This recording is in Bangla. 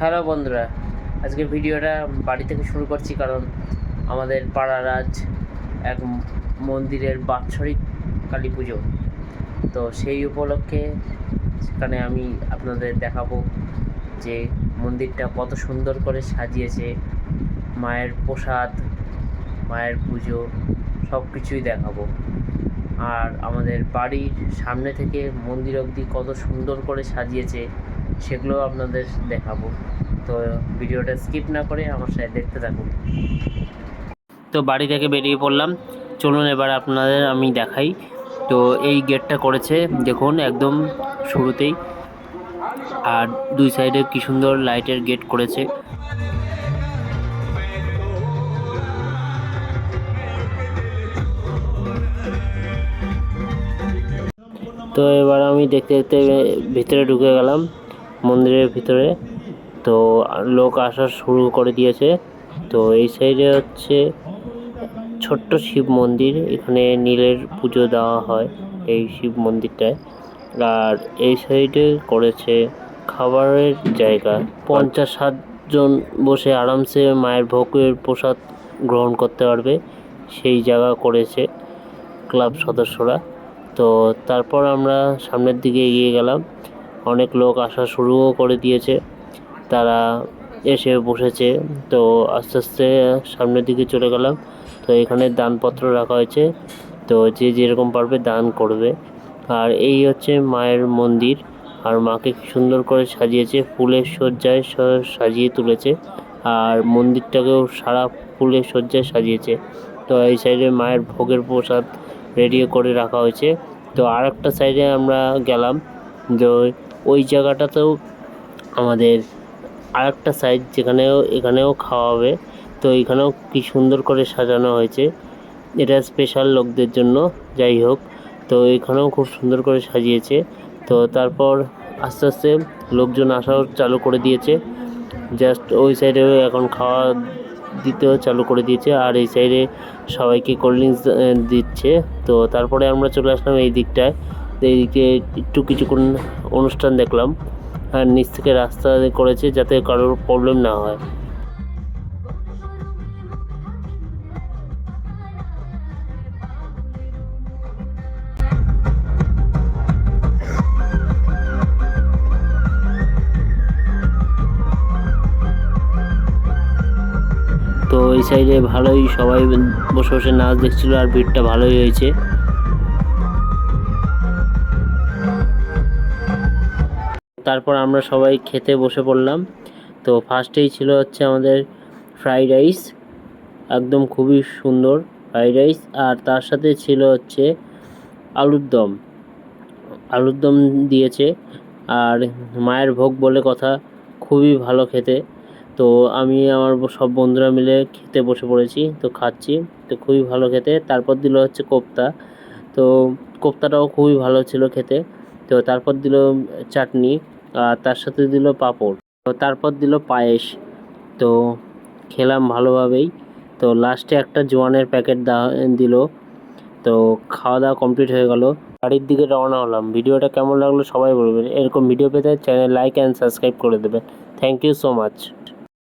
হ্যালো বন্ধুরা, আজকে ভিডিওটা বাড়ি থেকে শুরু করছি কারণ আমাদের পাড়ার আজ এক মন্দিরের বাৎসরিক কালী পুজো। তো সেই উপলক্ষে সেখানে আমি আপনাদের দেখাবো যে মন্দিরটা কত সুন্দর করে সাজিয়েছে, মায়ের প্রসাদ, মায়ের পুজো সব কিছুই দেখাবো। আর আমাদের বাড়ির সামনে থেকে মন্দির অবধি কত সুন্দর করে সাজিয়েছে সেগুলো আপনাদের দেখাবো। তো ভিডিওটা স্কিপ না করে আমার সাথে দেখতে থাকুন। তো বাড়ি থেকে বেরিয়ে পড়লাম, চলুন এবার আপনাদের আমি দেখাই। তো এই গেটটা করেছে দেখুন একদম শুরুতেই, আর দুই সাইডে কি সুন্দর লাইটের গেট করেছে। তো এবার আমি দেখতে দেখতে ভিতরে ঢুকে গেলাম মন্দিরের ভিতরে। তো লোক আসা শুরু করে দিয়েছে। তো এই সাইডে হচ্ছে ছোট্ট শিব মন্দির, এখানে নীলের পুজো দেওয়া হয় এই শিব মন্দিরটায়। আর এই সাইডে করেছে খাবারের জায়গা, 50-60 জন বসে আরামসে মায়ের ভোগের প্রসাদ গ্রহণ করতে পারবে, সেই জায়গা করেছে ক্লাব সদস্যরা। তো তারপর আমরা সামনের দিকে এগিয়ে গেলাম, অনেক লোক আসা শুরুও করে দিয়েছে, তারা এসে বসেছে। তো আস্তে আস্তে সামনের দিকে চলে গেলাম। তো এখানে দানপত্র রাখা হয়েছে, তো যে যেরকম পারবে দান করবে। আর এই হচ্ছে মায়ের মন্দির, আর মাকে সুন্দর করে সাজিয়েছে, ফুলের সজ্জায় সাজিয়ে তুলেছে, আর মন্দিরটাকেও সারা ফুলের সজ্জায় সাজিয়েছে। তো এই সাইডে মায়ের ভোগের প্রসাদ রেডি করে রাখা হয়েছে। তো আর একটা সাইডে আমরা গেলাম, যে ওই জায়গাটাতেও আমাদের আরেকটা সাইড এখানেও খাওয়া হবে। তো এখানেও কি সুন্দর করে সাজানো হয়েছে, এটা স্পেশাল লোকদের জন্য। যাই হোক, তো এখানেও খুব সুন্দর করে সাজিয়েছে। তো তারপর আস্তে আস্তে লোকজন আসাও চালু করে দিয়েছে, জাস্ট ওই সাইডেও এখন খাওয়া দিতেও চালু করে দিয়েছে, আর এই সাইডে সবাইকে কোল্ড ড্রিঙ্কস দিচ্ছে। তো তারপরে আমরা চলে আসলাম এই দিকটায়। তো এই দিকে একটু কিছুক্ষণ অনুষ্ঠান দেখলাম, আর নিচ থেকে রাস্তা করেছে যাতে কারোর প্রবলেম না হয়। তো এই সাইডে ভালোই সবাই বসে বসে নাচ দেখছিল, আর ভিড়টা ভালোই হয়েছে। তারপর আমরা সবাই খেতে বসে পড়লাম। তো ফার্স্টেই ছিল হচ্ছে আমাদের ফ্রাইড রাইস, একদম খুবই সুন্দর ফ্রাইড রাইস, আর তার সাথে ছিল হচ্ছে আলুর দম। আলুর দম দিয়েছে, আর মায়ের ভোগ বলে কথা, খুবই ভালো খেতে। তো আমি আমার সব বন্ধুরা মিলে খেতে বসে পড়েছি, তো খাচ্ছি, তো খুবই ভালো খেতে। তারপর দিল হচ্ছে কোপ্তা, তো কোপ্তাটাও খুবই ভালো ছিল খেতে। তো তারপর দিল চাটনি, আর তার সাথে দিল পাঁপড়, তো তারপর দিল পায়েস। তো খেলাম ভালোভাবেই। তো লাস্টে একটা জোয়ানের প্যাকেট দিল। তো খাওয়া দাওয়া কমপ্লিট হয়ে গেল, বাড়ির দিকে রওনা হলাম। ভিডিওটা কেমন লাগলো সবাই বলবেন, এরকম ভিডিও পেতে চ্যানেল লাইক অ্যান্ড সাবস্ক্রাইব করে দেবেন। Thank you so much.